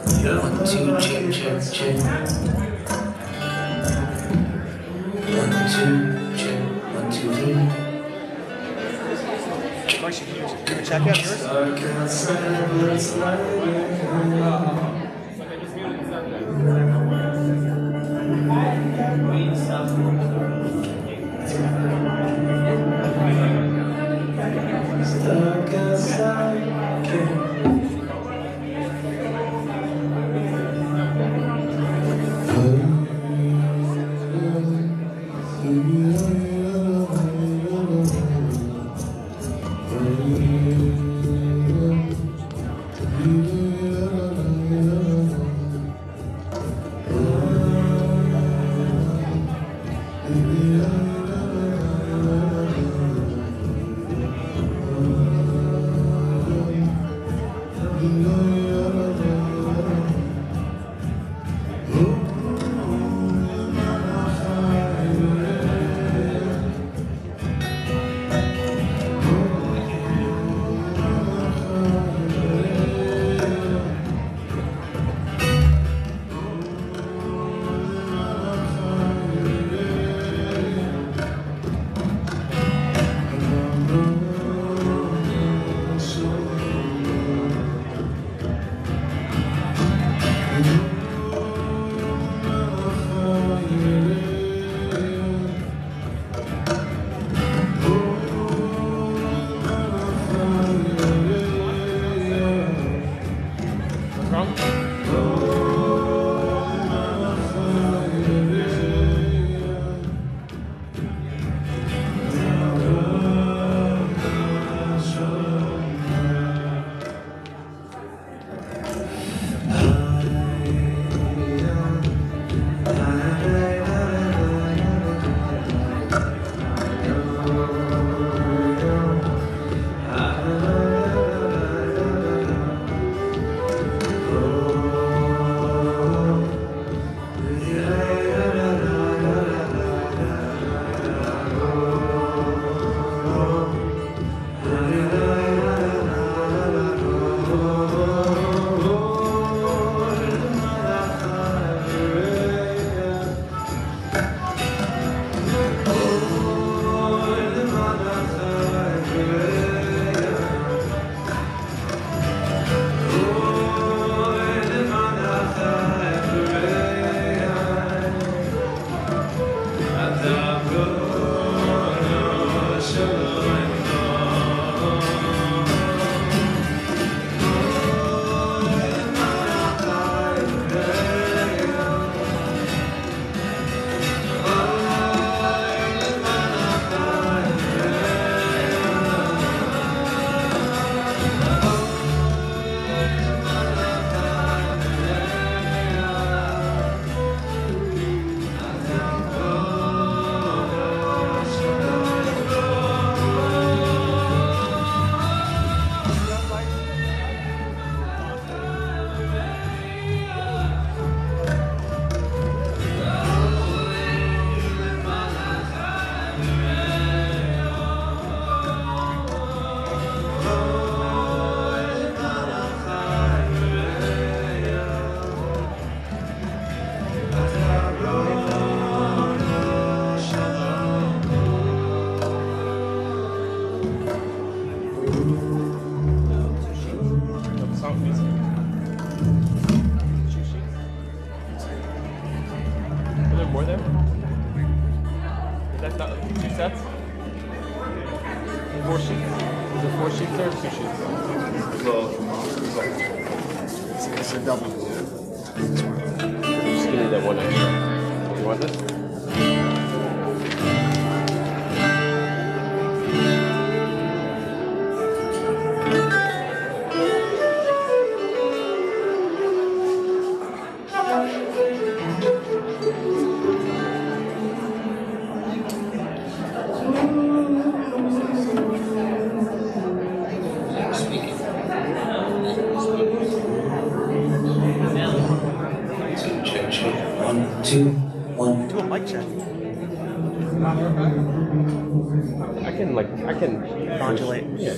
One, two, check, check, check. One, two, check. 1, 2, 3. Marcy, can you check out yours? I can modulate. Yeah.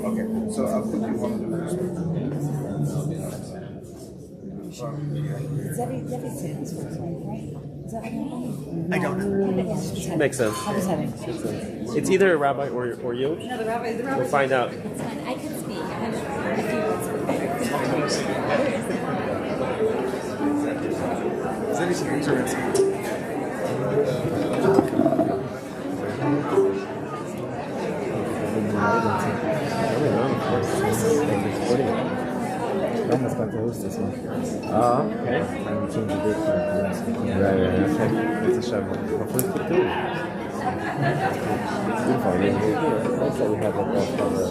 Okay, so I'll put you one of the first ones. I don't know. Makes sense. It's either a rabbi or you. No, the rabbi. We'll find out. It's fine. I can speak. I have a few words prepared. I almost got to host this one. Okay. And we changed the date for the last week. Right. Okay. It's a show. Hopefully it's good too. It's beautiful. Also, we have like that for the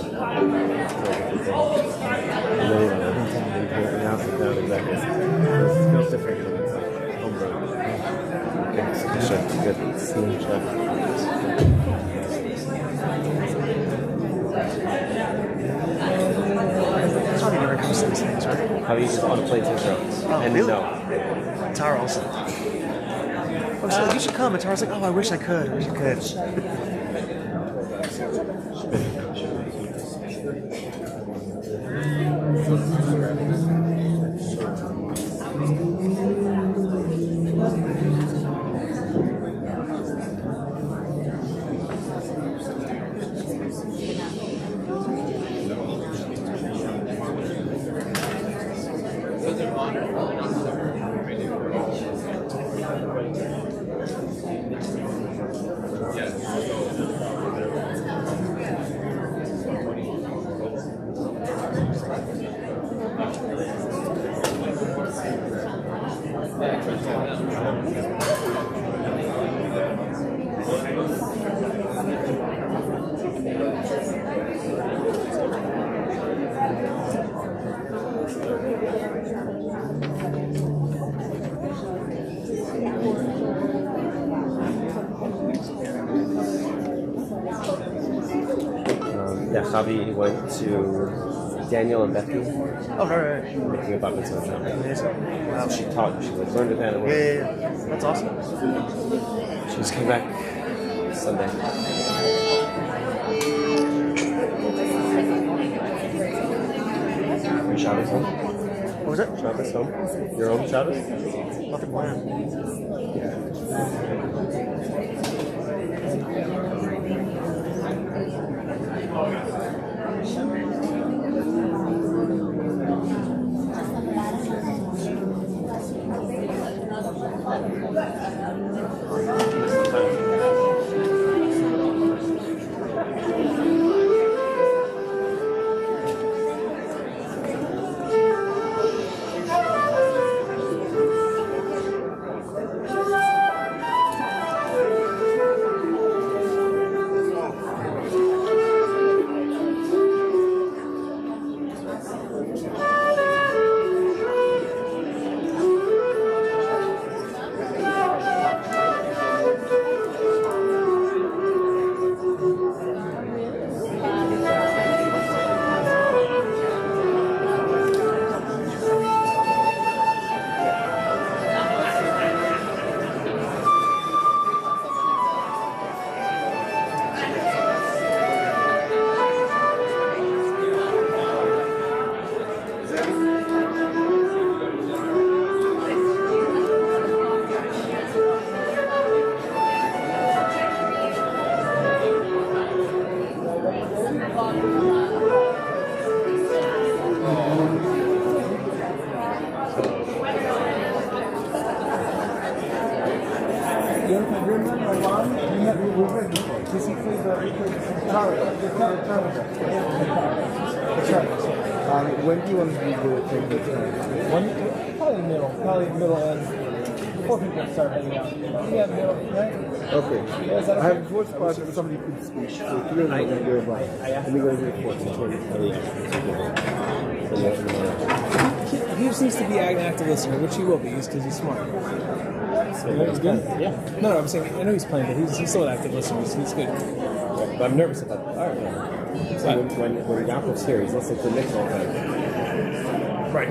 and then every time we announce it down exactly. It feels different when it's like homegrown. Okay, it's a good show. Good. Steam show. Tommy never comes to these things, right? How you just on a plane to the show? Oh, And really? no. Tara also. I was like, you should come. And Tara's like, oh, I wish I could. I wish I could. Yeah, Javi went to Daniel and Becky Oh, right. making a bat mitzvah. Amazing. Wow. She taught. She like learned it and Yeah. That's awesome. she just came back Sunday. Your Shabbos home? What was it? Shabbos home? Your own Shabbos? Nothing planned. When do you want to do the thing that's Probably middle end. Before people start heading out. Yeah, middle, right? Okay. Yeah, is that I okay? have 4 spots that somebody could speak. So 3 of them are going to go by. And we're going to do 4. So 20. he just needs to be an active listener, which he will be, because he's smart. He's good. Yeah. No, I'm saying I know he's playing, but he's still an active listener. He's good. But I'm nervous about that. All right. So when Yaakov's here, he's listening to Nick all the time. Right.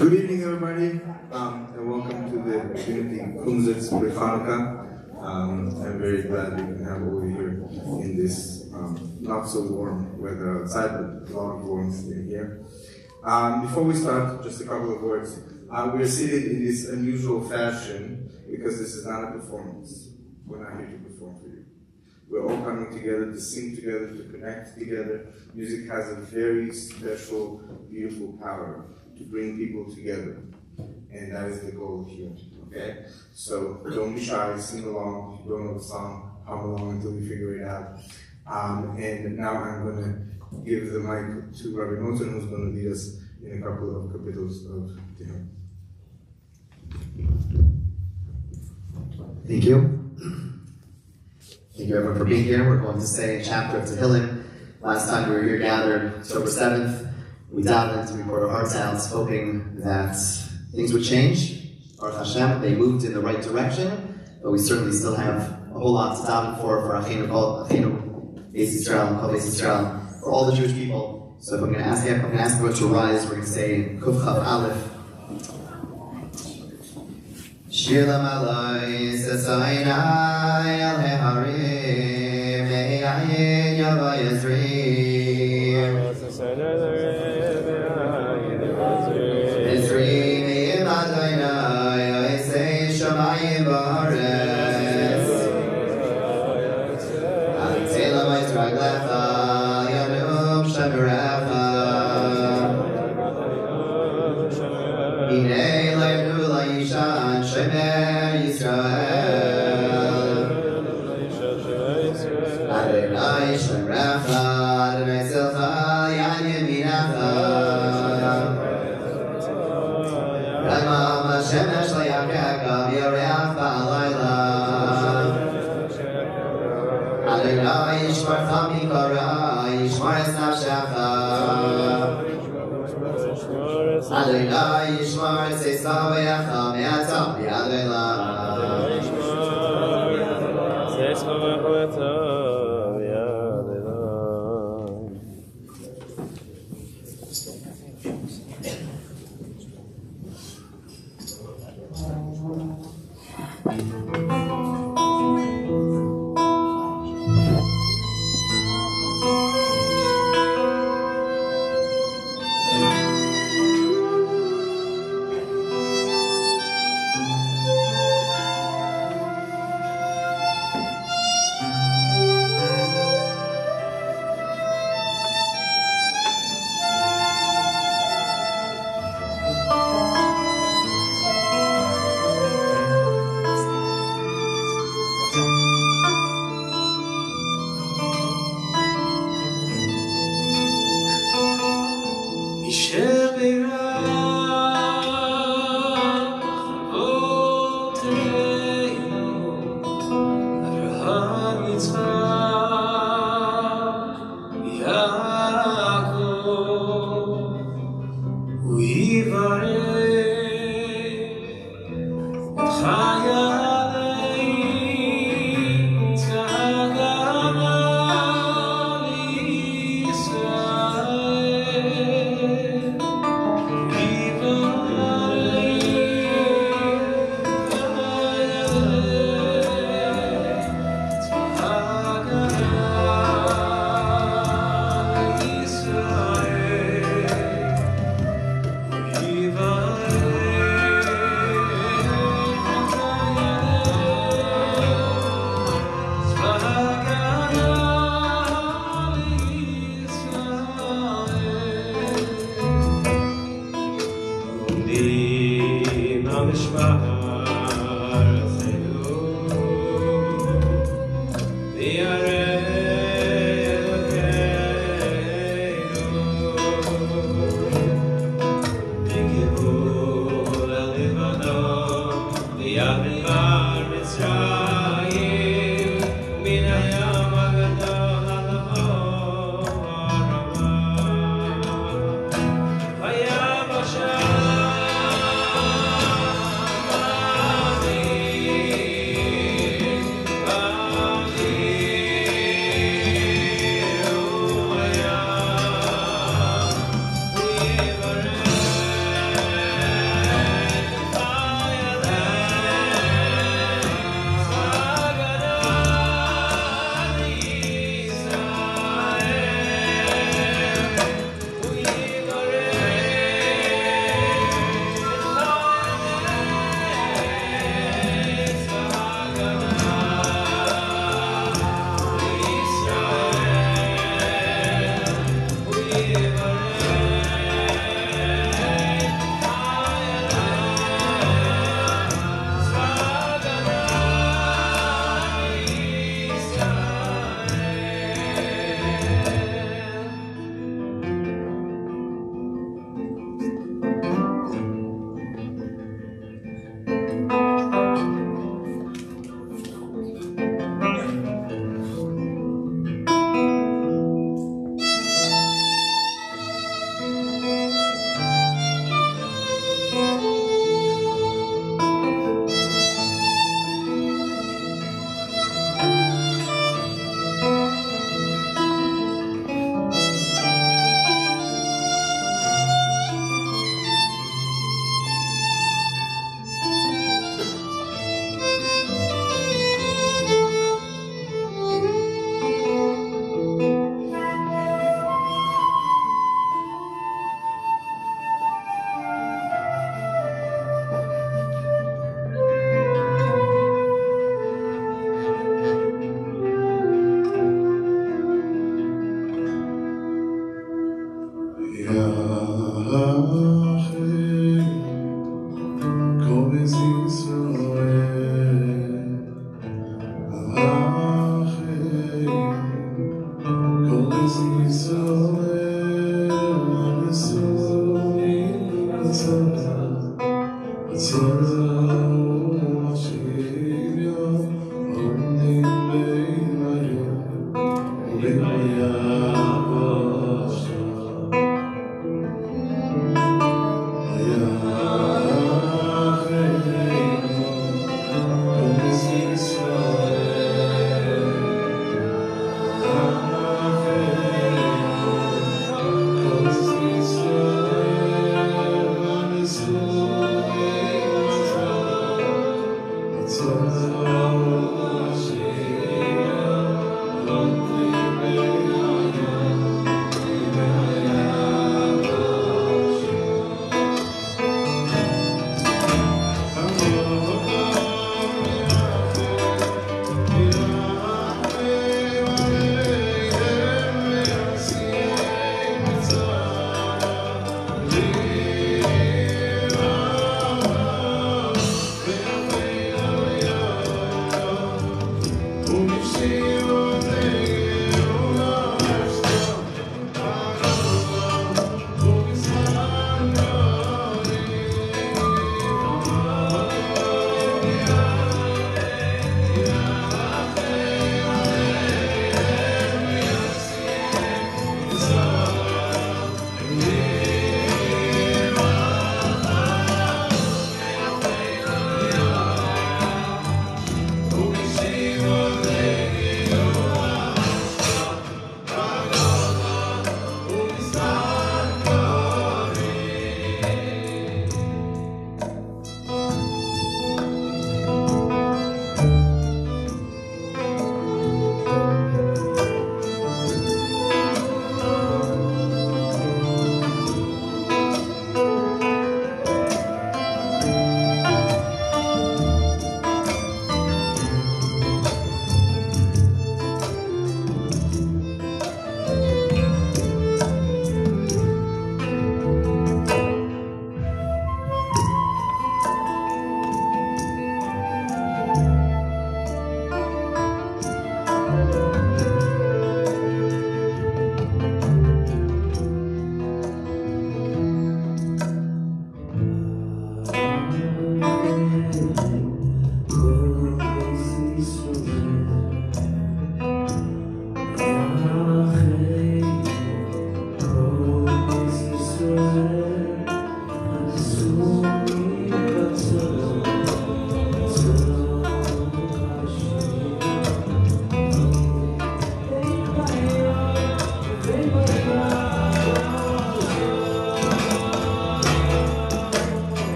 Good evening, everybody, and welcome to the community Kumzitz with Hanukkah. I'm very glad we can have all of you here in this not so warm weather outside, but a lot of warmth in here. Before we start, just a couple of words. We're seated in this unusual fashion because this is not a performance. We're not here to perform for you. We're all coming together to sing together, to connect together. Music has a very special, beautiful power to bring people together. And that is the goal here, okay? So don't be shy, sing along. If you don't know the song, hum along until you figure it out. And now I'm going to give the mic to Rabbi Moten, who's going to lead us in a couple of capitals of Tehillim. Thank you. Thank you everyone for being here. We're going to say a chapter of Tehillim. Last time we were here gathered, October 7th, we davened, we poured our hearts out, hoping that things would change. Baruch Hashem, they moved in the right direction, but we certainly still have a whole lot to daven for Achinu Beis Yisrael, and Kol Beis Yisrael, for all the Jewish people. So if I'm going to ask everyone to rise, we're going to say Kuf Chav Aleph. Shir Lamalai Sesayinai Al Heharim Me'ayin Yavai Yezrim Hinei le'nu la'ishan shemer Yisrael. Adonai shemrecha, Adonai tzilcha, yad yaminacha. Ramam hashemesh le'yakecha, v'yoreach ba'alayla. Adonai yishmarcha mikara, yishmar es nafshecha. Adonai yishmar es esavecha, me'ata v'yad ve'la.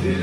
Good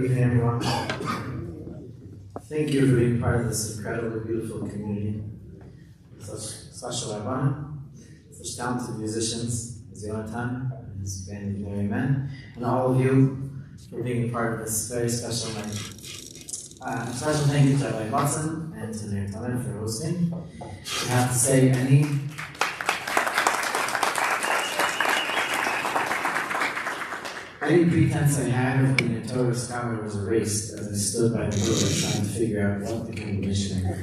evening, everyone. Thank you for being part of this incredibly beautiful community. Such special Rabbanim, such talented musicians, as Yonatan and his band of Merry Men, and all of you for being part of this very special night. A special thank you to Rabbi Watson and to Ner Tamid for hosting. I have to say, any pretense I had of being a Torah scholar was erased as I stood by the door trying to figure out what to become a missionary.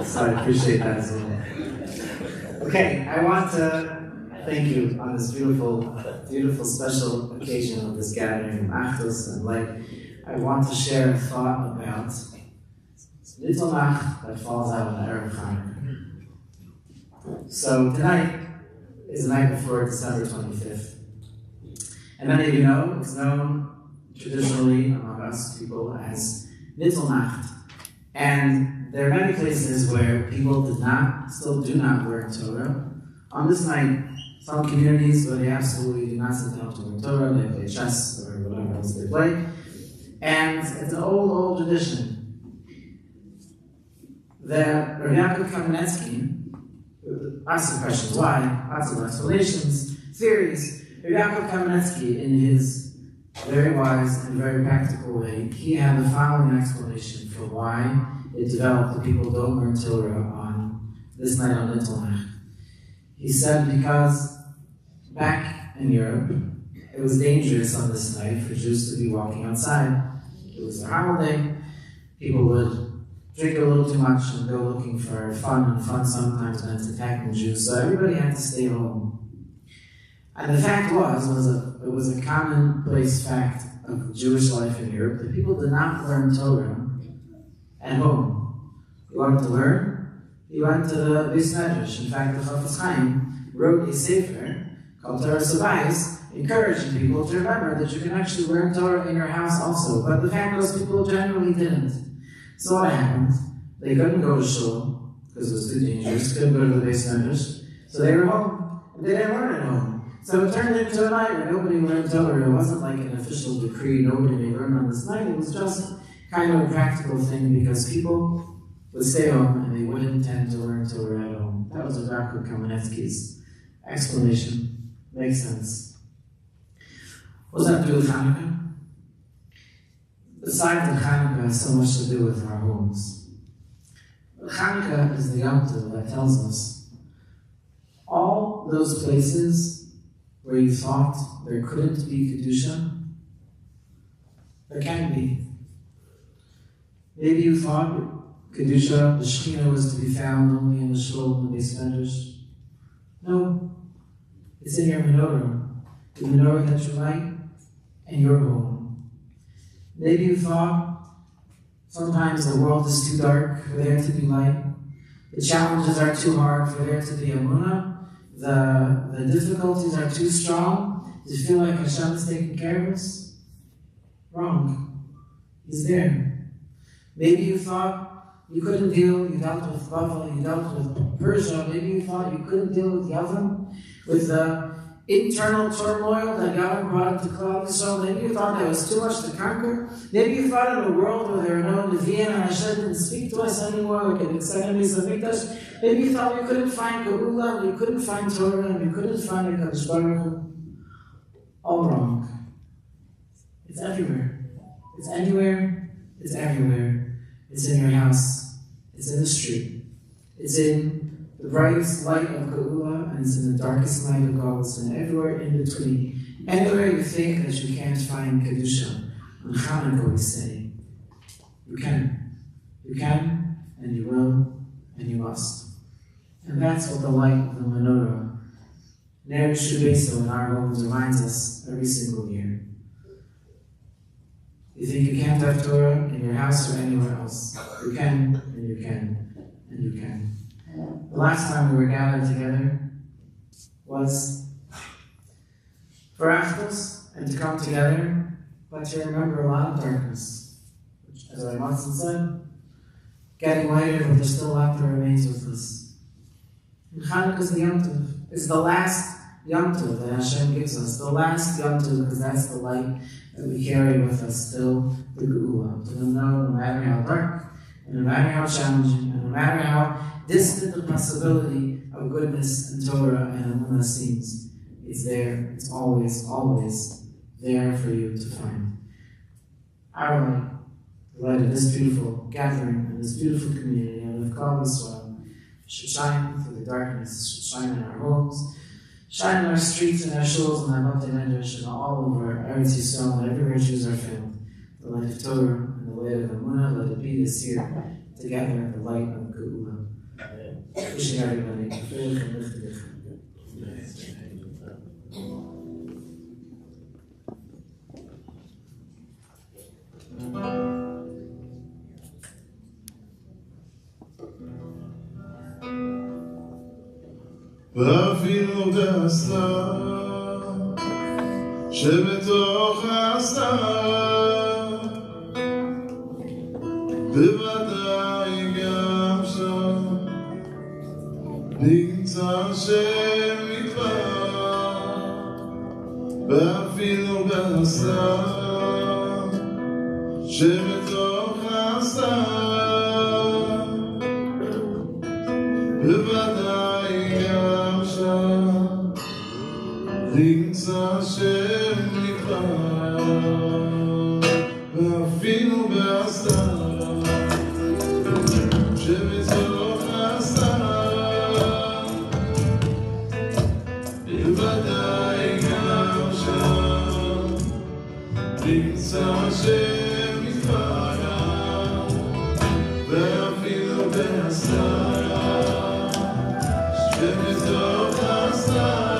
So I appreciate that as well. Okay, I want to thank you on this beautiful special occasion of this gathering of Achdus and light. I want to share a thought about little Nacht that falls out on the Erev Hanukkah. So tonight is the night before December 25th. And many of you know, it's known traditionally among us people as Little Nacht. And there are many places where people still do not learn Torah. On this night, some communities where they absolutely do not sit down to learn Torah, they play chess or whatever else they play. And it's an old tradition. That Rabbi Yaakov Kamenetsky asked some questions. Why? Lots of explanations, theories. Rabbi Yaakov Kamenetsky, in his very wise and very practical way, he had the following explanation for why it developed that people don't learn Torah on this night on Little Nacht. He said because back in Europe, it was dangerous on this night for Jews to be walking outside. It was a holiday. People would drink a little too much and go looking for fun, and fun sometimes meant attacking Jews, so everybody had to stay home. And the fact it was a commonplace fact of Jewish life in Europe that people did not learn Torah at home. You wanted to learn, you went to the Beis Medrash. In fact, the Chafetz Chaim wrote a sefer called Torah Savais, encouraging people to remember that you can actually learn Torah in your house also. But the fact was, people generally didn't. So what happened? They couldn't go to shul because it was too dangerous, couldn't go to the Beis Medrash, so they were home, and they didn't learn at home. So it turned into a night where nobody learned Torah. It wasn't like an official decree, nobody may learn on this night. It was just kind of a practical thing because people would stay home and they wouldn't tend to learn Torah at home. That was Rabbi Kamenetsky's explanation. Makes sense. What's that to do with Hanukkah? Besides that Hanukkah has so much to do with our homes. Hanukkah is the Yom Tov that tells us all those places where you thought there couldn't be Kedusha, there can be. Maybe you thought Kedusha, the Shekhinah, was to be found only in the Shul and the Beis Medrash. No, it's in your menorah, the menorah that you light, and your home. Maybe you thought sometimes the world is too dark for there to be light. The challenges are too hard for there to be Amunah. The difficulties are too strong to feel like Hashem is taking care of us. Wrong. He's there. Maybe you thought you couldn't deal, you dealt with Bavel, you dealt with Persia. Maybe you thought you couldn't deal with Yavin, with the internal turmoil that Yavin brought into Klal Yisrael. Maybe you thought there was too much to conquer. Maybe you thought in a world where there were no Nevi'im and Hashem didn't speak to us anymore, like in the enemies of Mikdash. Maybe you thought you couldn't find Geula, and you couldn't find Torah, and you couldn't find Hakadosh Baruch Hu. All wrong. It's everywhere. It's anywhere. It's everywhere. It's in your house. It's in the street. It's in the brightest light of Geula, and it's in the darkest light of Galus, and everywhere in between. Anywhere you think that you can't find Kedusha, on Hanukkah we say, you can. You can, and you will, and you must. And that's what the light of the menorah, Ner Tamid in our homes, reminds us every single year. You think you can't have Torah in your house or anywhere else. You can, and you can, and you can. The last time we were gathered together was for Achdos and to come together, but to remember a lot of darkness, which, as our Matzon said, getting lighter, but there's still a lot that remains with us. And Hanukkah is the Yom Tov. It's the last Yom Tov that Hashem gives us, the last Yom Tov, because that's the light that we carry with us still, the Geula. To know no matter how dark, and no matter how challenging, and no matter how distant the possibility of goodness and Torah and Amunah seems, it's there, it's always, always there for you to find. Our light, the light of this beautiful gathering, and this beautiful community, and of Klal Yisrael, should shine through the darkness, should shine in our homes, shine in our streets and our shuls and our Bate Medrash and all over Eretz Yisrael and everywhere Jews are found. The light of Torah and the light of Amunah, let it be this year, together, the light of Geula. Wishing everybody a faith and lift the different. ואפילו בהסתר שבתוך ההסתר בוודאי גם שם נמצא שם נקבע ואפילו בהסתר שבתוך ההסתר בוודאי גם שם נמצא שם נקבע ואפילו בהסתר שבתוך ההסתר בוודאי גם שם נמצא שם נקבע ואפילו בהסתר שבתוך ההסתר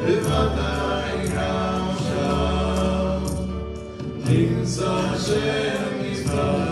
בוודאי גם שם נמצא שם נקבע.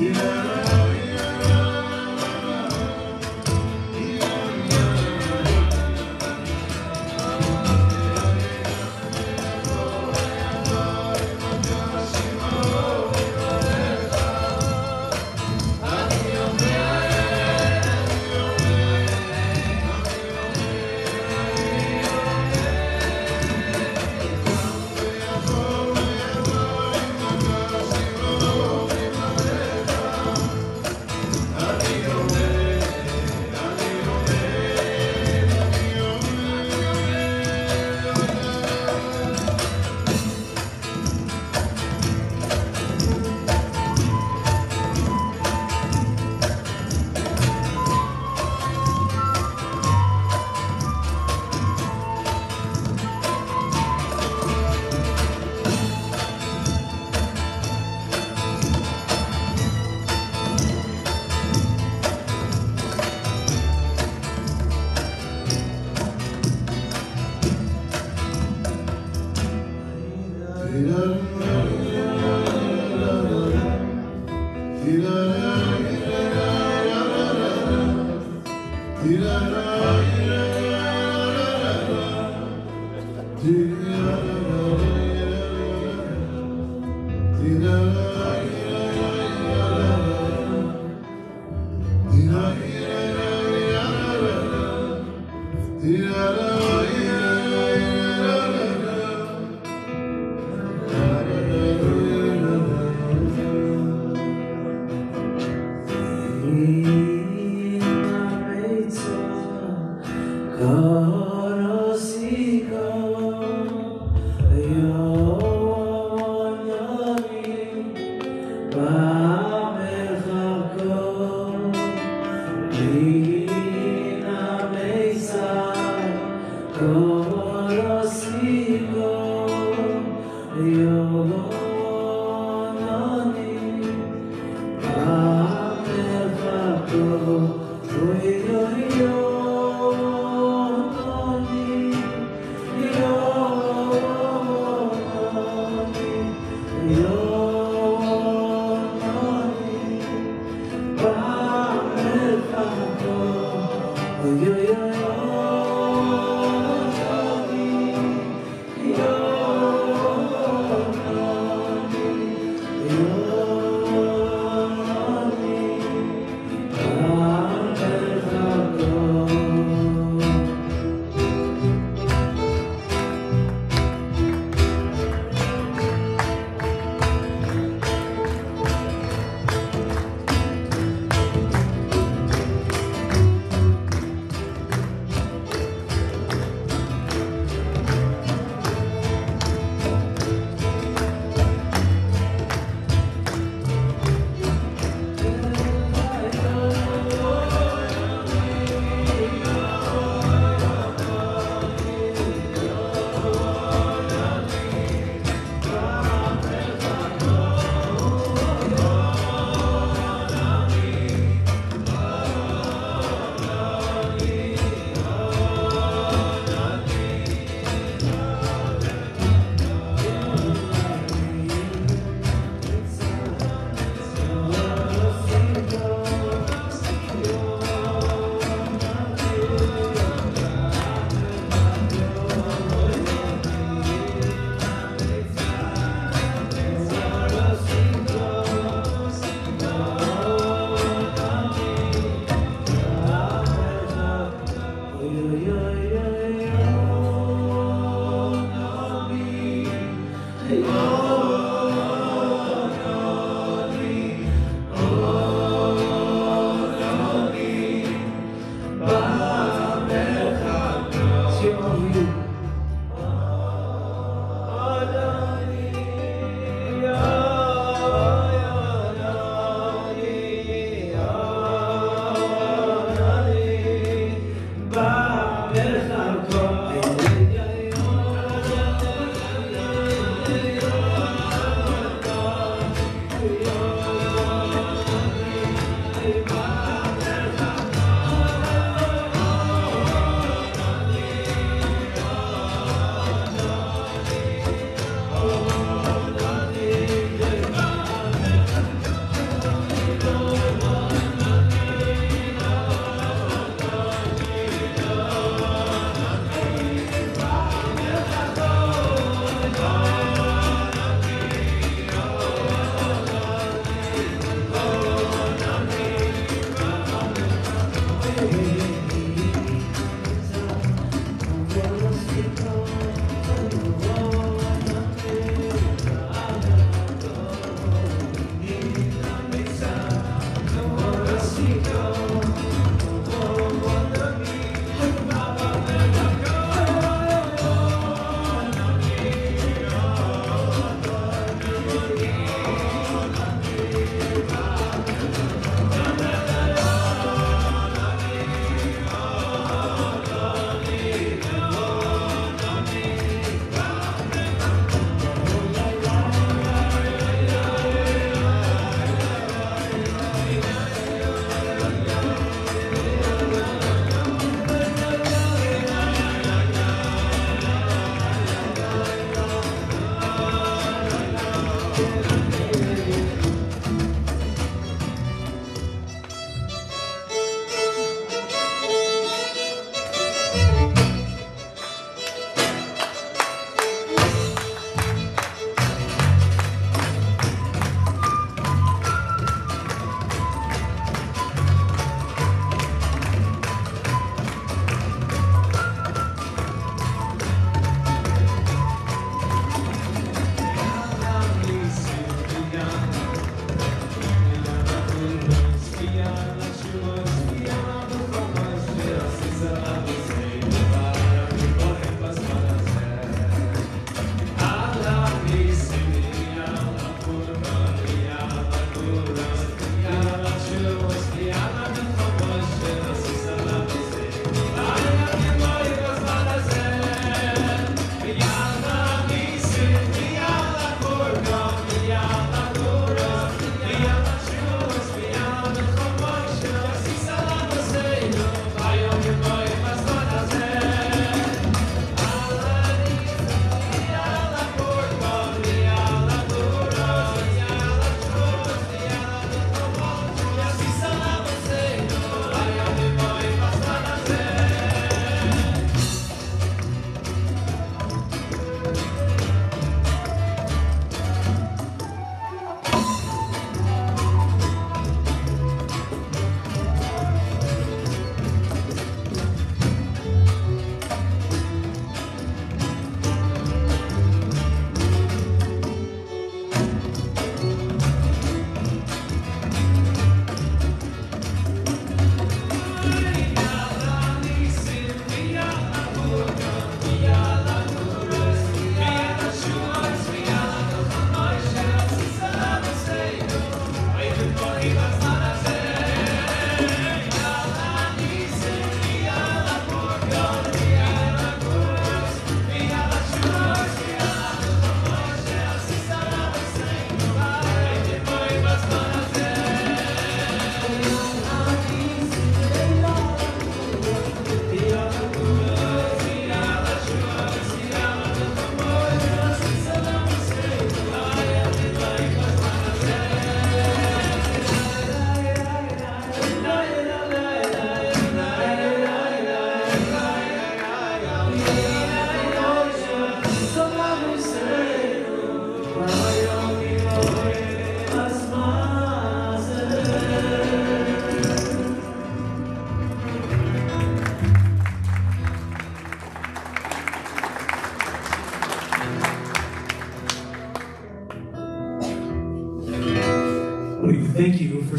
Amen.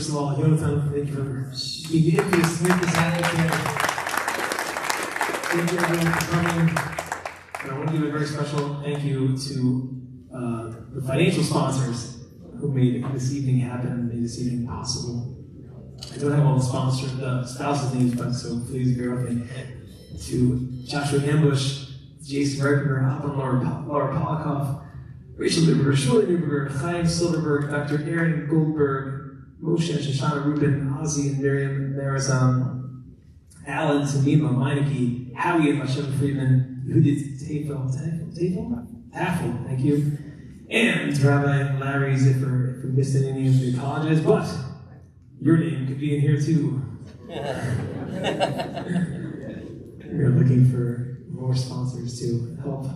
of all, Yonatan, thank you for being the impetus to make this happen. Thank you everyone for coming. And I want to give a very special thank you to the financial sponsors who made this evening happen, made this evening possible. I don't have all the spouses' names, but so please bear with me. To Joshua Ambush, Jason Reitberger, Hopper, Laura Polikoff, Rachel Lieberger, Shirley Lieberger, Chaim Silverberg, Dr. Aaron Goldberg, Moshe Shoshana Rubin, Ozzy and Miriam Marazan, Alan, Tamima, Meineke, Howie and Hashem Friedman, Judith Taffel, thank you, and Rabbi Larry Ziffer. If we missed any names, we apologize, but your name could be in here too. We're looking for more sponsors to help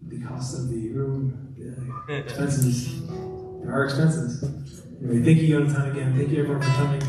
the cost of the room, the expenses. There are expenses. Anyway, thank you, Yonatan, again. Thank you, everyone, for coming.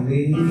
Be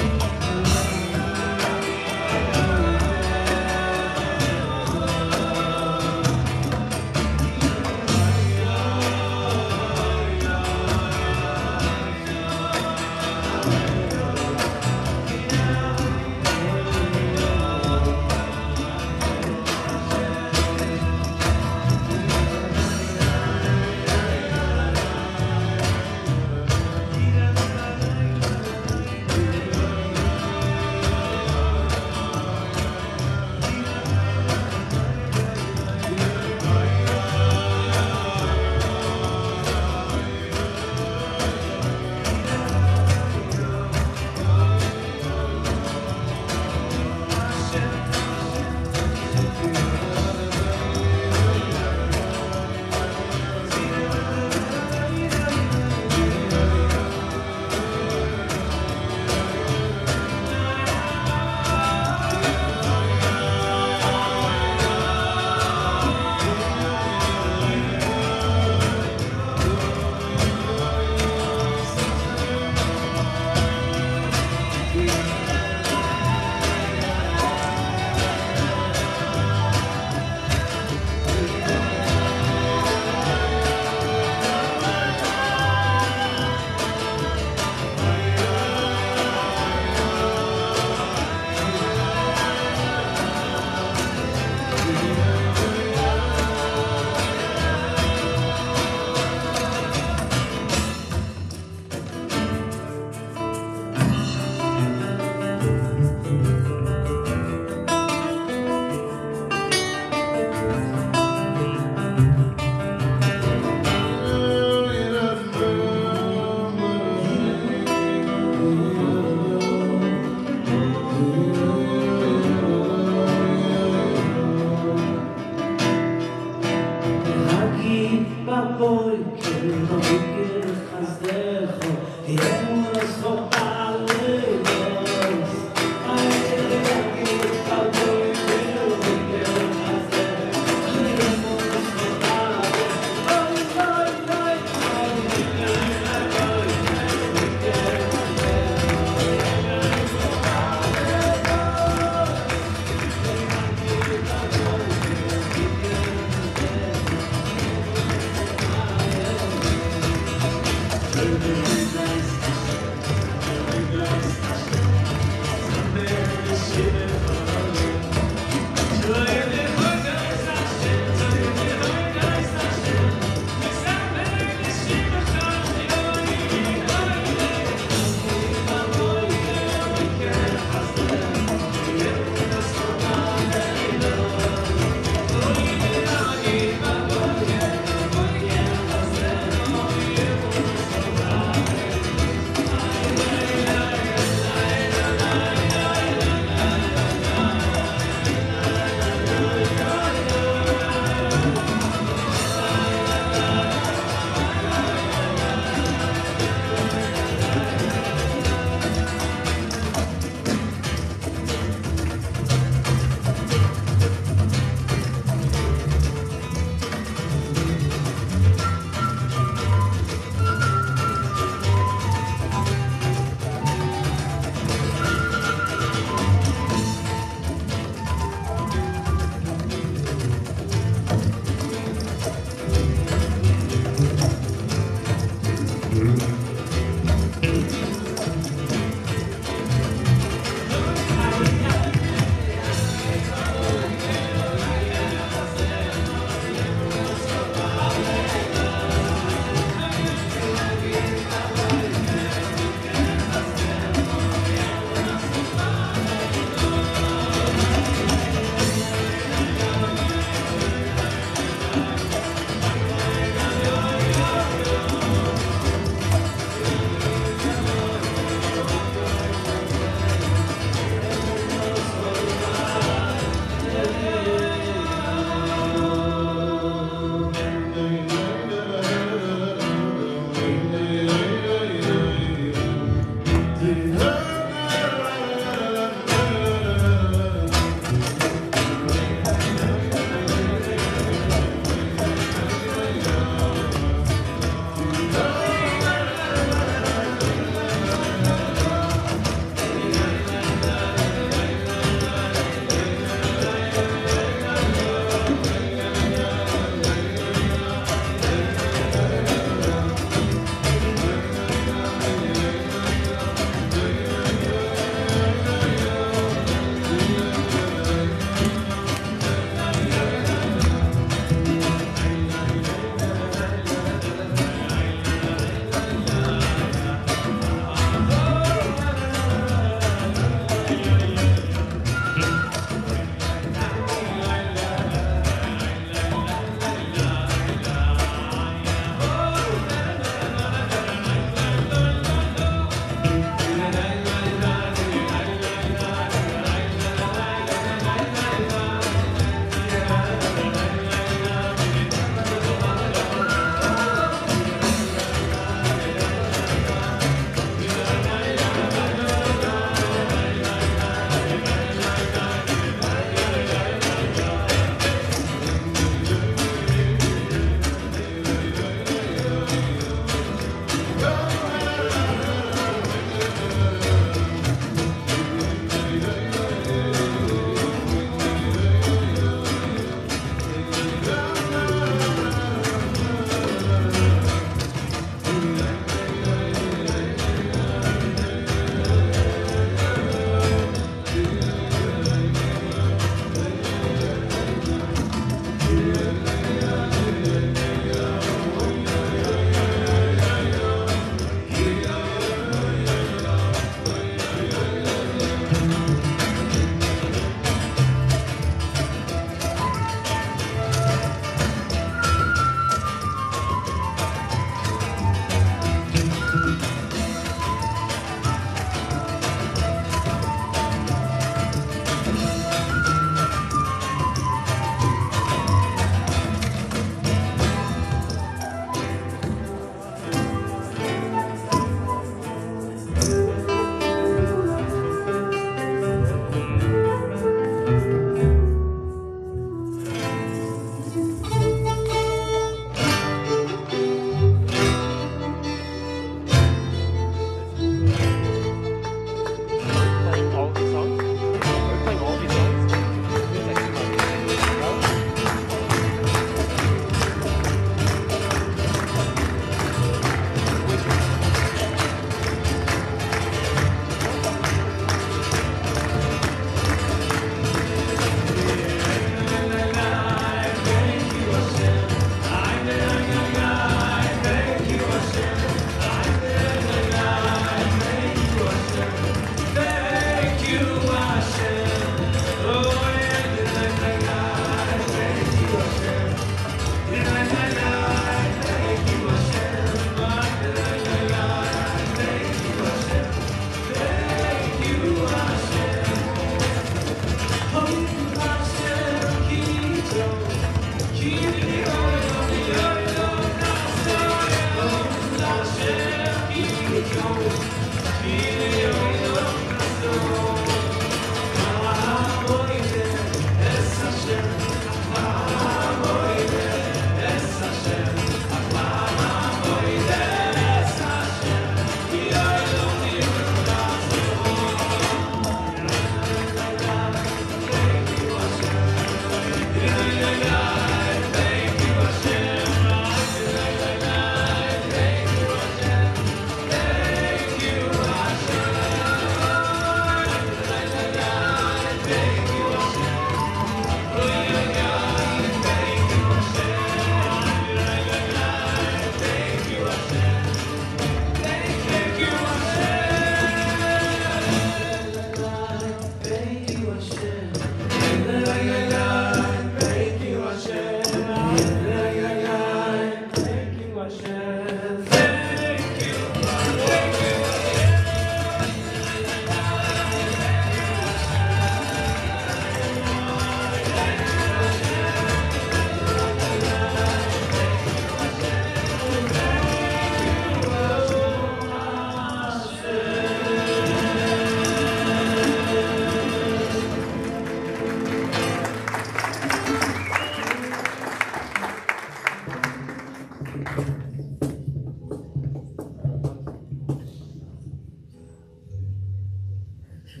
A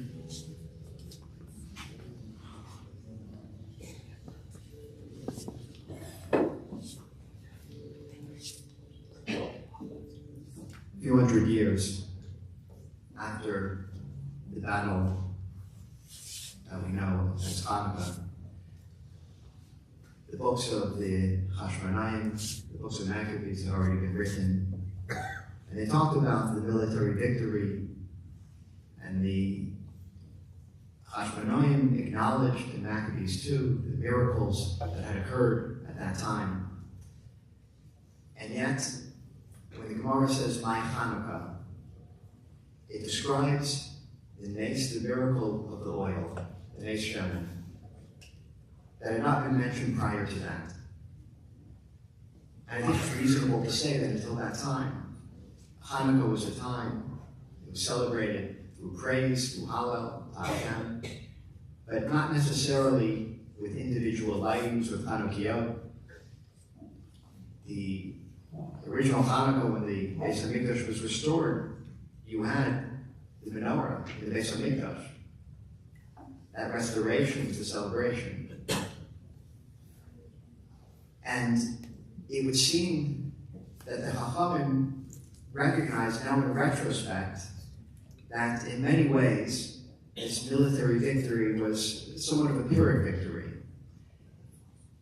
few hundred years after the battle that we know as Hanukkah, the books of the Hashmonaim, the books of Maccabees had already been written, and they talked about the military victory, and the Hashmonaim acknowledged the Maccabees too, the miracles that had occurred at that time. And yet, when the Gemara says, my Hanukkah, it describes the miracle of the oil, the Nes Shemen, that had not been mentioned prior to that. And I think it's reasonable to say that until that time, Hanukkah was a time it was celebrated through praise, through Hallel, Hashem, but not necessarily with individual lightings, with Hanukkah. The original Hanukkah, when the Beis HaMikdash was restored, you had the menorah in the Beis HaMikdash. That restoration was the celebration. And it would seem that the Chachamim recognize now in retrospect that in many ways this military victory was somewhat of a Pyrrhic victory.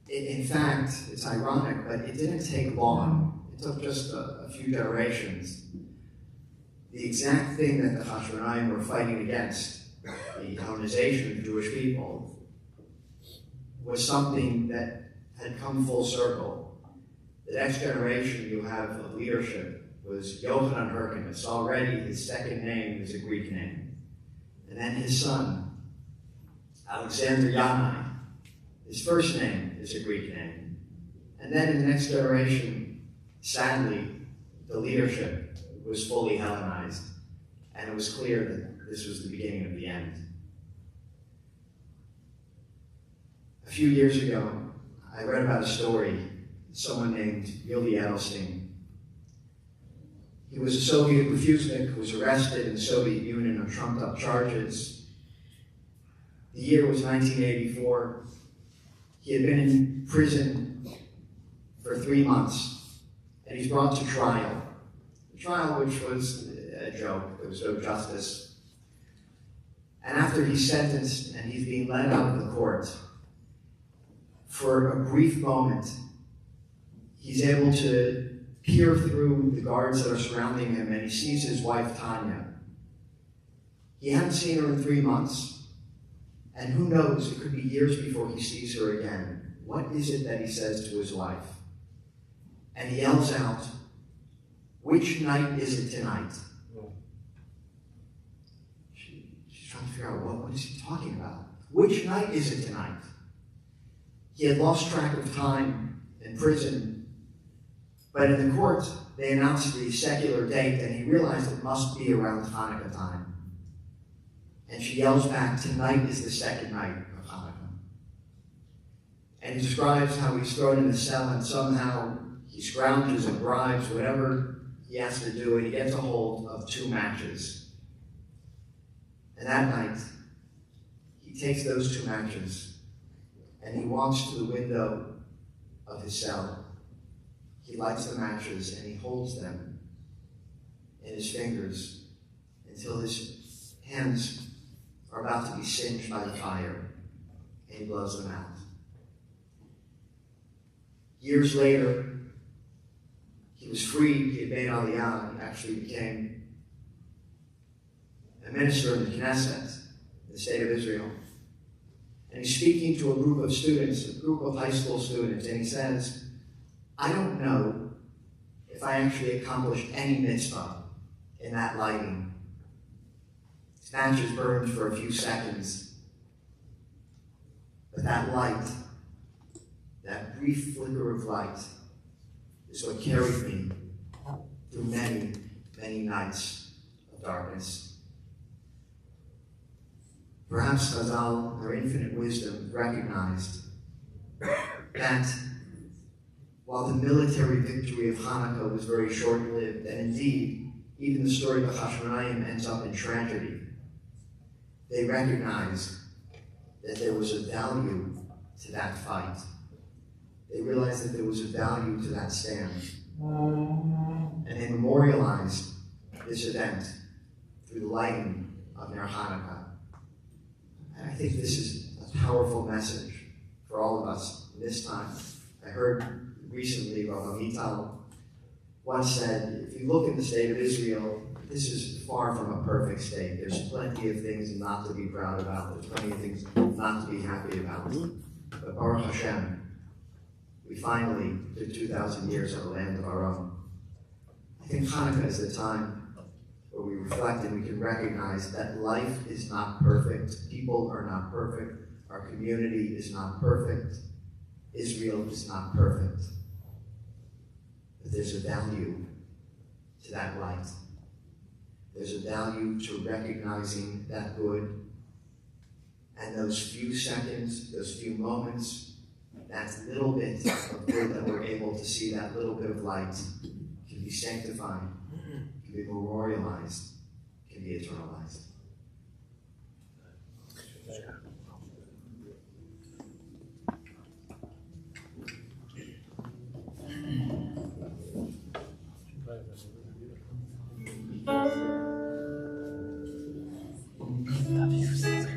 In fact, it's ironic, but it didn't take long. It took just a few generations. The exact thing that the Hashmonaim were fighting against, the Hellenization of the Jewish people, was something that had come full circle. The next generation you have of leadership was Yochanan Hyrcanus. Already his second name is a Greek name. And then his son, Alexander Yanai, his first name is a Greek name. And then in the next generation, sadly, the leadership was fully Hellenized. And it was clear that this was the beginning of the end. A few years ago, I read about a story, someone named Yuli Edelstein. He was a Soviet refusnik who was arrested in the Soviet Union on trumped-up charges. The year was 1984. He had been in prison for 3 months, and he's brought to trial. A trial which was a joke. There was no justice. And after he's sentenced and he's being led out of the court, for a brief moment, he's able to peer through the guards that are surrounding him, and he sees his wife, Tanya. He hadn't seen her in 3 months, and who knows, it could be years before he sees her again. What is it that he says to his wife? And he yells out, "Which night is it tonight?" She's trying to figure out, what is he talking about? Which night is it tonight? He had lost track of time in prison, but in the court, they announced the secular date, and he realized it must be around Hanukkah time. And she yells back, "Tonight is the second night of Hanukkah." And he describes how he's thrown in the cell, and somehow he scrounges and bribes whatever he has to do, and he gets a hold of 2 matches. And that night, he takes those 2 matches, and he walks to the window of his cell. He lights the matches and he holds them in his fingers until his hands are about to be singed by the fire, and he blows them out. Years later, he was freed. He had made Aliyah. He actually became a minister in the Knesset in the state of Israel. And he's speaking to a group of students, a group of high school students, and he says, "I don't know if I actually accomplished any mitzvah in that lighting. His matches burned for a few seconds, but that light, that brief flicker of light, is what carried me through many, many nights of darkness." Perhaps Chazal, their infinite wisdom, recognized that while the military victory of Hanukkah was very short-lived, and indeed, even the story of the Hashmonaim ends up in tragedy, they recognized that there was a value to that fight. They realized that there was a value to that stand. And they memorialized this event through the lighting of Ner Hanukkah. And I think this is a powerful message for all of us in this time. I heard recently Rabbi Mital once said, if you look at the state of Israel, this is far from a perfect state. There's plenty of things not to be proud about. There's plenty of things not to be happy about. But Baruch Hashem, we finally took 2,000 years of a land of our own. I think Hanukkah is the time where we reflect and we can recognize that life is not perfect. People are not perfect. Our community is not perfect. Israel is not perfect. But there's a value to that light. There's a value to recognizing that good. And those few seconds, those few moments, that little bit of good that we're able to see, that little bit of light, can be sanctified, can be memorialized, can be eternalized.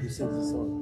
Who sings the song?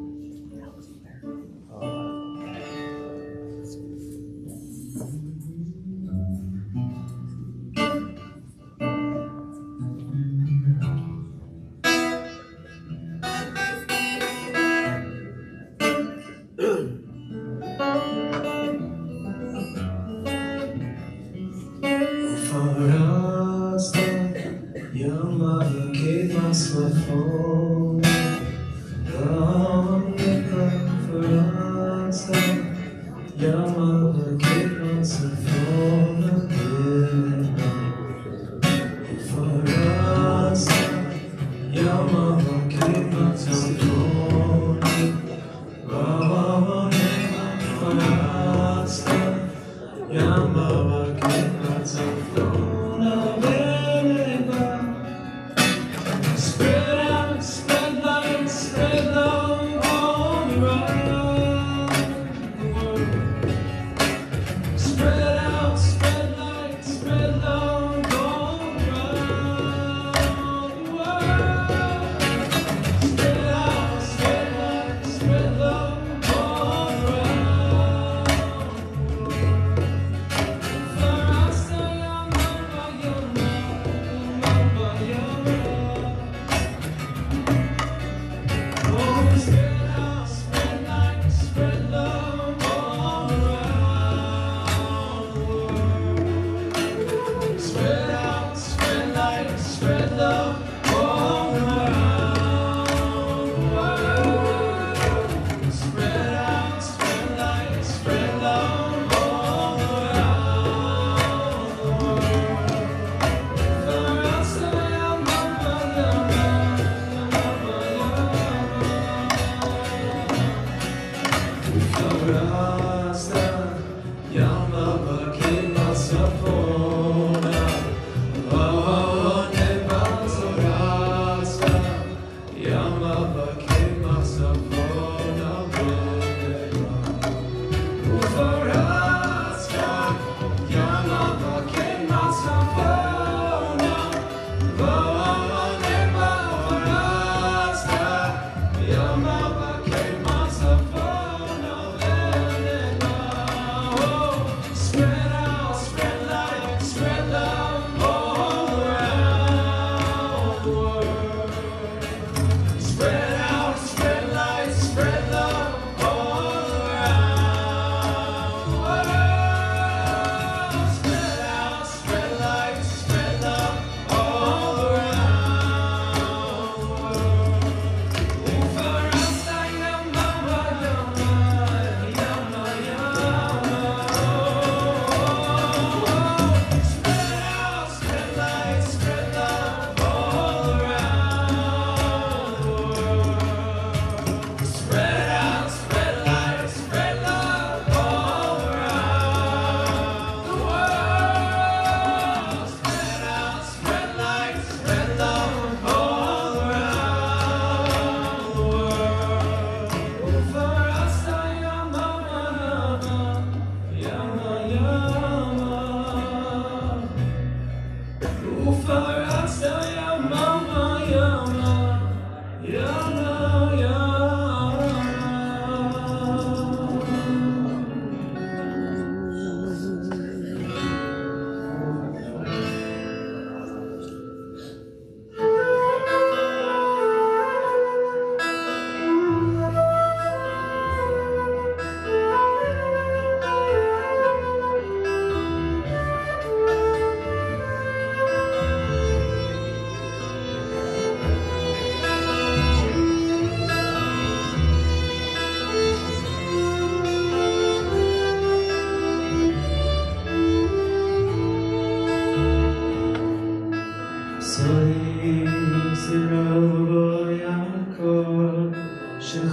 Shir,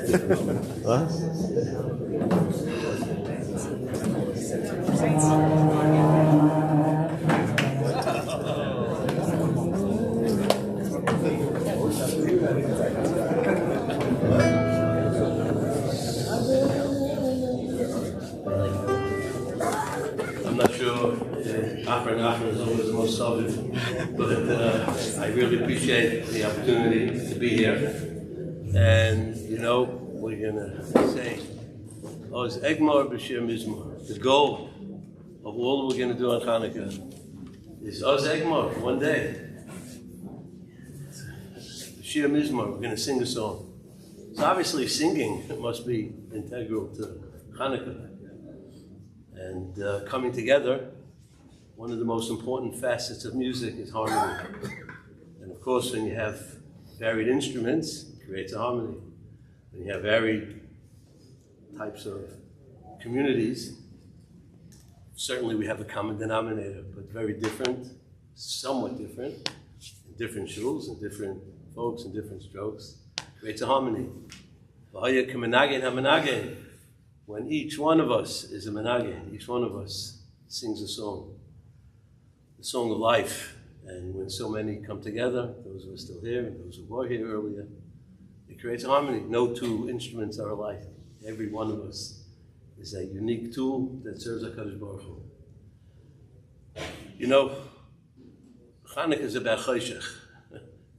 What? I'm not sure Achron is always the most solid, but I really appreciate the opportunity to be here. And you know, we're gonna say, Oz Egmar B'Shir Mizmor. The goal of all we're gonna do on Hanukkah is Oz Egmar, one day. B'Shir Mizmor, we're gonna sing a song. So obviously singing must be integral to Hanukkah. And coming together, one of the most important facets of music is harmony. And of course, when you have varied instruments, it creates a harmony. When you have varied types of communities, certainly we have a common denominator, but very different, somewhat different, in different shuls and different folks and different strokes, creates a harmony. When each one of us is a menagin, each one of us sings a song, the song of life. And when so many come together, those who are still here and those who were here earlier, it creates a harmony. No two instruments are alike. Every one of us is a unique tool that serves HaKadosh Baruch Hu. You know, Hanukkah is about Choshech.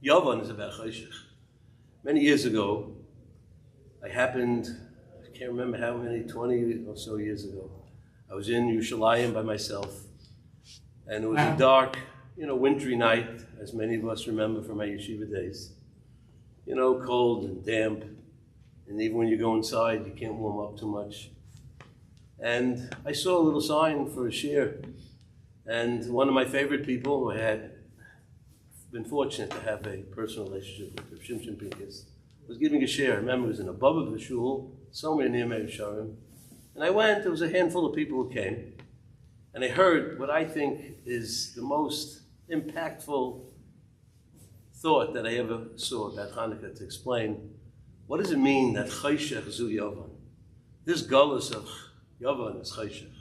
Yavan is about Choshech. Many years ago, I can't remember how many, 20 or so years ago, I was in Yerushalayim by myself, and it was a dark, wintry night, as many of us remember from our yeshiva days. Cold and damp, and even when you go inside, you can't warm up too much. And I saw a little sign for a shir, and one of my favorite people who I had been fortunate to have a personal relationship with, Shimshon Pinkus, was giving a shir. I remember it was in a bub of the shul, somewhere near Meir Sharim. And I went, there was a handful of people who came, and I heard what I think is the most impactful thought that I ever saw about Hanukkah to explain what does it mean that Choshech zu Yavan? This gullus of Yavan is Choshech.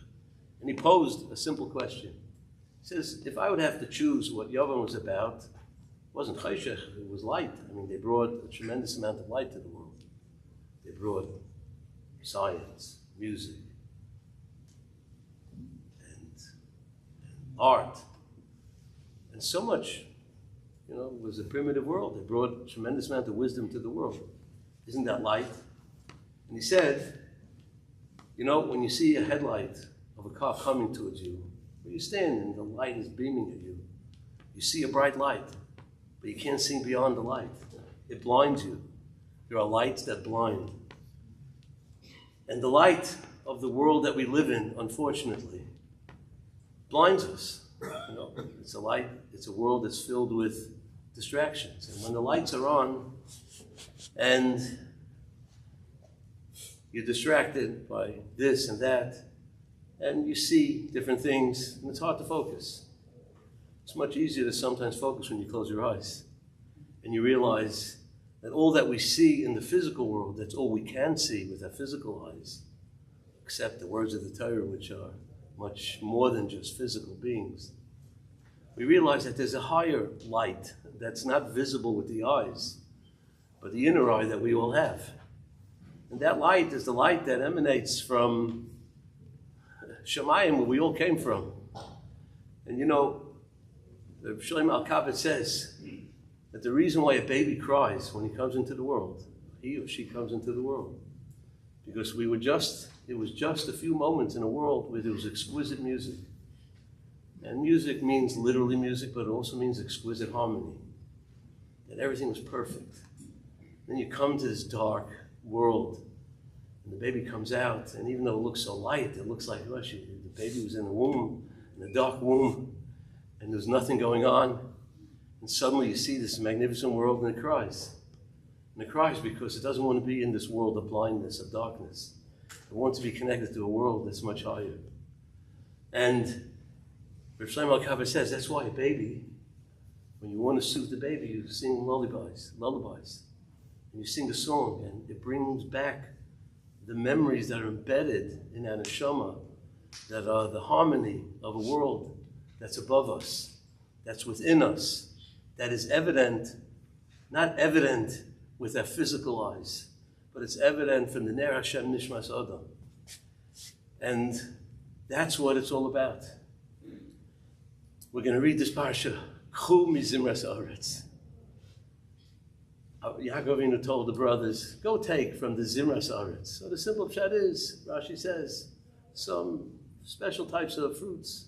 And he posed a simple question. He says, if I would have to choose what Yavan was about, it wasn't Choshech, it was light. I mean, they brought a tremendous amount of light to the world. They brought science, music, and art, and so much, it was a primitive world. They brought a tremendous amount of wisdom to the world. Isn't that light? And he said, when you see a headlight of a car coming towards you, where you stand and the light is beaming at you, you see a bright light, but you can't see beyond the light. It blinds you. There are lights that blind. And the light of the world that we live in, unfortunately, blinds us. It's a light, it's a world that's filled with distractions. And when the lights are on and you're distracted by this and that, and you see different things, and it's hard to focus. It's much easier to sometimes focus when you close your eyes and you realize that all that we see in the physical world, that's all we can see with our physical eyes, except the words of the Torah, which are much more than just physical beings. We realize that there's a higher light that's not visible with the eyes, but the inner eye that we all have. And that light is the light that emanates from Shemayim, where we all came from. And the Shlomo Al-Kabbalah says that the reason why a baby cries when he comes into the world, he or she comes into the world, because it was just a few moments in a world where there was exquisite music. And music means literally music, but it also means exquisite harmony. That everything was perfect. Then you come to this dark world, and the baby comes out, and even though it looks so light, it looks like the baby was in a womb, in a dark womb, and there's nothing going on. And suddenly you see this magnificent world, and it cries. And it cries because it doesn't want to be in this world of blindness, of darkness. It wants to be connected to a world that's much higher. And Rav Shlomo Al-Kabbalah says that's why a baby, when you want to soothe the baby, you sing lullabies. and you sing a song, and it brings back the memories that are embedded in our neshama, that are the harmony of a world that's above us, that's within us, that is evident, not evident with our physical eyes, but it's evident from the Ner Hashem Nishmas Adam. And that's what it's all about. We're going to read this parsha, Chu Mizimras Haaretz. Yaakov Avinu told the brothers, go take from the Zimras Haaretz. So the simple pshat is, Rashi says, some special types of fruits,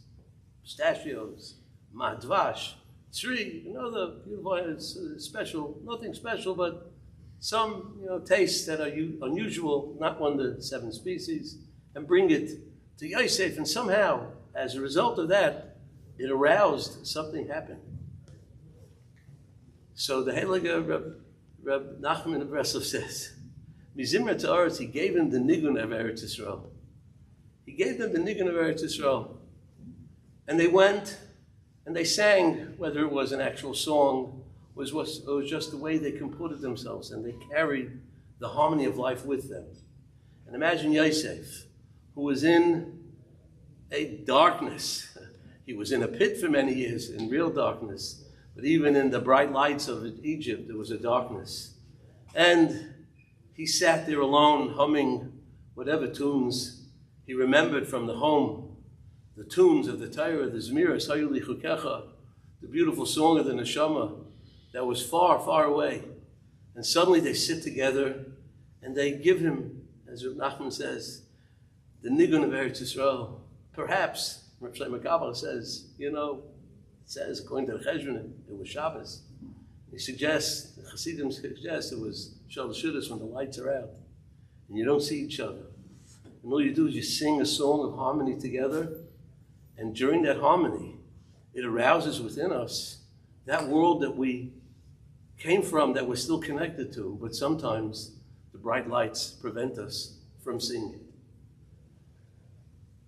pistachios, madvash, tzri, another beautiful, special, nothing special, but some tastes that are unusual, not one of the 7 species, and bring it to Yosef, and somehow, as a result of that, it aroused, something happened. So the Heilige Reb Nachman of Breslov says, Mizimrat Haaretz, he gave him the nigun of Eretz Yisrael. He gave them the nigun of Eretz Yisrael. And they went and they sang, whether it was an actual song, it was just the way they comported themselves, and they carried the harmony of life with them. And imagine Yosef, who was in a darkness. He was in a pit for many years, in real darkness. But even in the bright lights of Egypt, there was a darkness. And he sat there alone, humming whatever tunes he remembered from the home, the tunes of the Torah, the Zmiras, Hayu Lichukecha, the beautiful song of the Neshama that was far, far away. And suddenly they sit together and they give him, as Reb Nachman says, the nigun of Eretz Yisrael. Perhaps, Reb Shlomo Kabbalah says, it says, according to the Cheshvan, it was Shabbos. He suggests, the Hasidim suggest it was Shal Shudas when the lights are out and you don't see each other. And all you do is you sing a song of harmony together, and during that harmony, it arouses within us that world that we came from, that we're still connected to, but sometimes the bright lights prevent us from seeing it.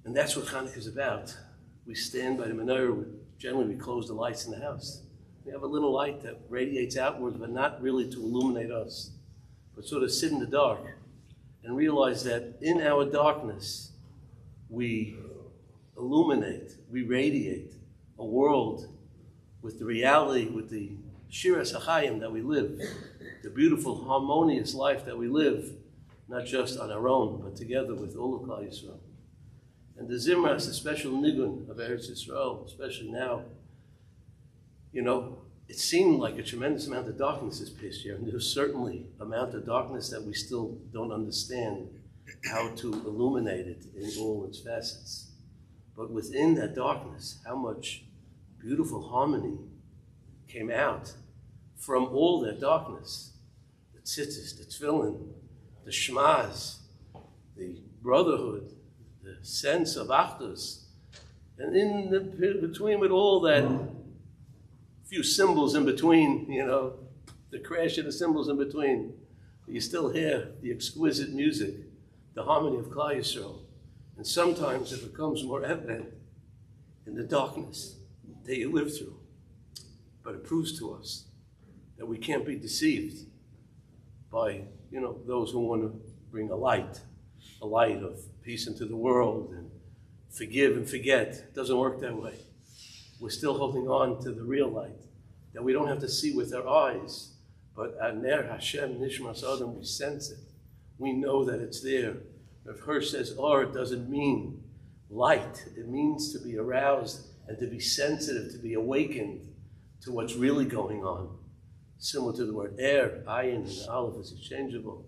And that's what Hanukkah is about. We stand by the menorah. Generally, we close the lights in the house. We have a little light that radiates outwards, but not really to illuminate us, but sort of sit in the dark and realize that in our darkness, we illuminate, we radiate a world with the reality, with the Shiras HaChaim that we live, the beautiful, harmonious life that we live, not just on our own, but together with all of Klal Yisrael. And the Zimras, the special nigun of Eretz Yisrael, especially now, it seemed like a tremendous amount of darkness this past year, and there's certainly an amount of darkness that we still don't understand how to illuminate it in all its facets. But within that darkness, how much beautiful harmony came out from all that darkness. The tzitzis, the tefillin, the shmaz, the brotherhood, the sense of achdus. And in the between with all that, few symbols in between, the crash of the symbols in between, but you still hear the exquisite music, the harmony of Klal Yisrael. And sometimes it becomes more evident in the darkness that you live through. But it proves to us that we can't be deceived by, those who want to bring a light of peace into the world and forgive and forget. It doesn't work that way. We're still holding on to the real light that we don't have to see with our eyes, but Ner Hashem Nishmas Adam, we sense it. We know that it's there. Rav Hirsch says, Or doesn't mean light. It means to be aroused and to be sensitive, to be awakened to what's really going on. Similar to the word air, ayin, and aleph is exchangeable.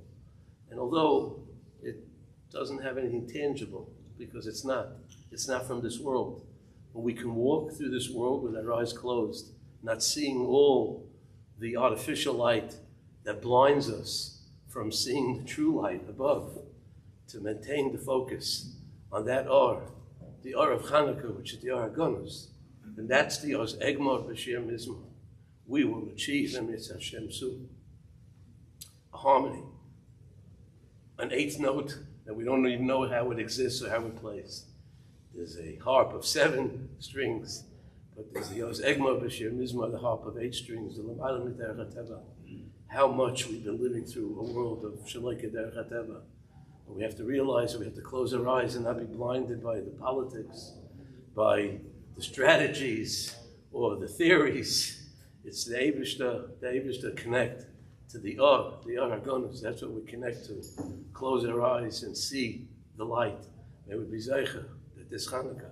And although it doesn't have anything tangible, because it's not from this world, but we can walk through this world with our eyes closed, not seeing all the artificial light that blinds us from seeing the true light above, to maintain the focus on that Or, the Or of Hanukkah, which is the Or HaGanuz. And that's the Or's Egmar B'Shir Mizmor. We will achieve Emes Hashem Su. A harmony. An eighth note that we don't even know how it exists or how it plays. There's a harp of 7 strings, but there's the Or's Egmar B'Shir Mizmor, the harp of 8 strings, the L'mayla Mit'er HaTeva. how much we've been living through a world of Shaloi Kederech HaTeva. We have to realize that we have to close our eyes and not be blinded by the politics, by the strategies or the theories. It's the Eibishter connect to the Or HaGonus. That's what we connect to. Close our eyes and see the light. May we be Zeicha that this Hanukkah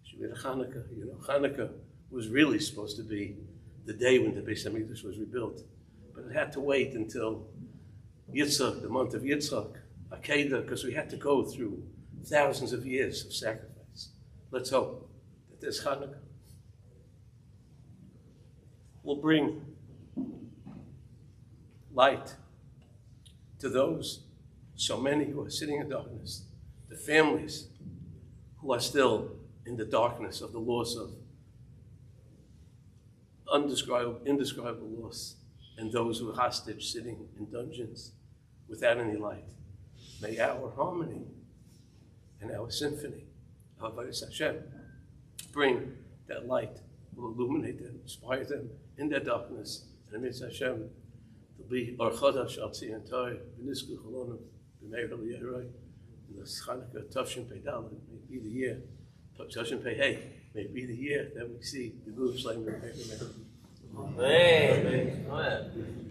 should be the Hanukkah. You know, Hanukkah was really supposed to be the day when the Beis Hamikdash was rebuilt. But it had to wait until Yitzchak, the month of Yitzchak, Akedah, because we had to go through thousands of years of sacrifice. Let's hope that this Hanukkah will bring light to those, so many who are sitting in darkness, the families who are still in the darkness of the loss of indescribable loss, and those who are hostage sitting in dungeons without any light. May our harmony and our symphony of Avodas Hashem bring that light, will illuminate them, inspire them in their darkness. And Amiz Hashem, to be Or Chodesh Al Tzion Torah, V'nisku Cholonim, B'meir L'Yehroi, and the Chanukah Tavshin Pei Dalet, may it be the year, Tavshin Pei Hey, may it be the year that we see the Guru Shalom and Amen. Amen.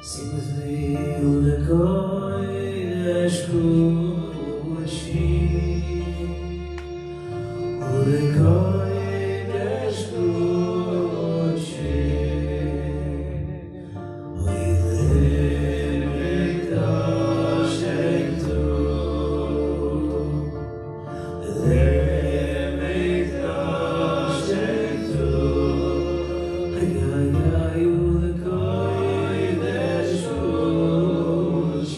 Sing with me, Ulekoyesh Kuchi, Ulekoyesh Kuchi, Ulemikdash Ektu, Ulemikdash Ektu, Ayayayu Ulekoyesh Kuchi.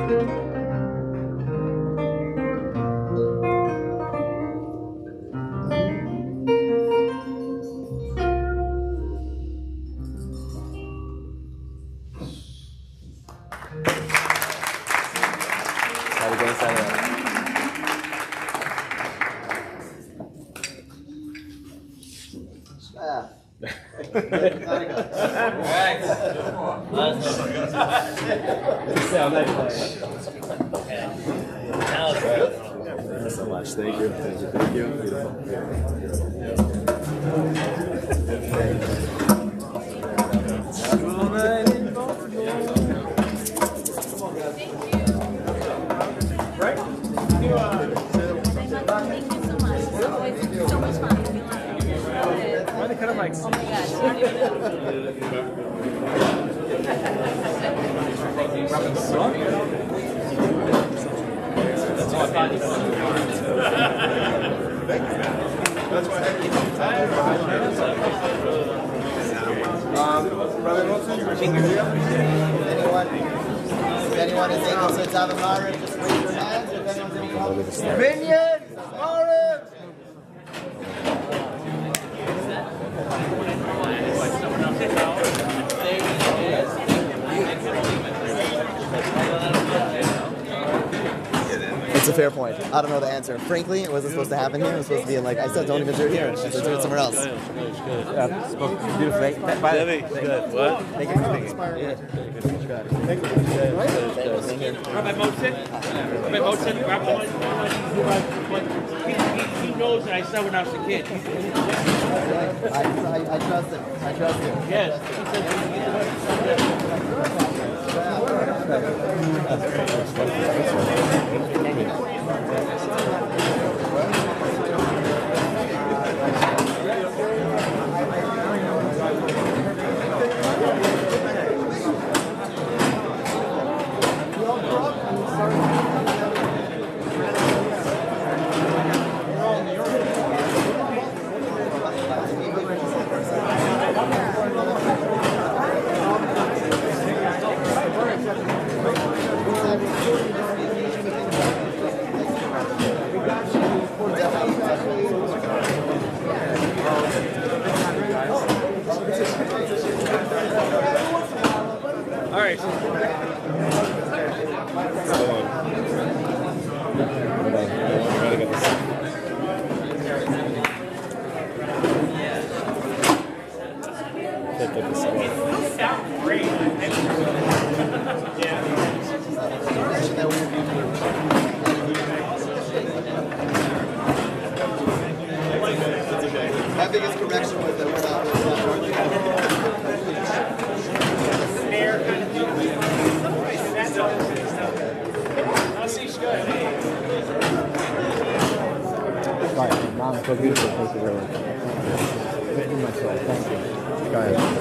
Thanks so much. Thank you. Thank you. Thank you. Beautiful. Thank you so much. It's always so much fun. Why are they kind of like? Oh my gosh. If anyone is able to Daven Maariv, just raise your hands. If anyone's able to Minyan Maariv! It's a fair point. I don't know the answer. Frankly, it wasn't supposed to happen here. It was supposed to be in, like I said, don't even do it here. Let's do it somewhere else. Beautiful. Good. What? Thank you for speaking. Thank you. Rabbi Motzen, Rabbi he knows that I said when I was a kid. I trust him. I trust him. Yes. All right. My biggest correction was that we're not. Mom, so beautiful. Thank you very much. Thank you. Go ahead.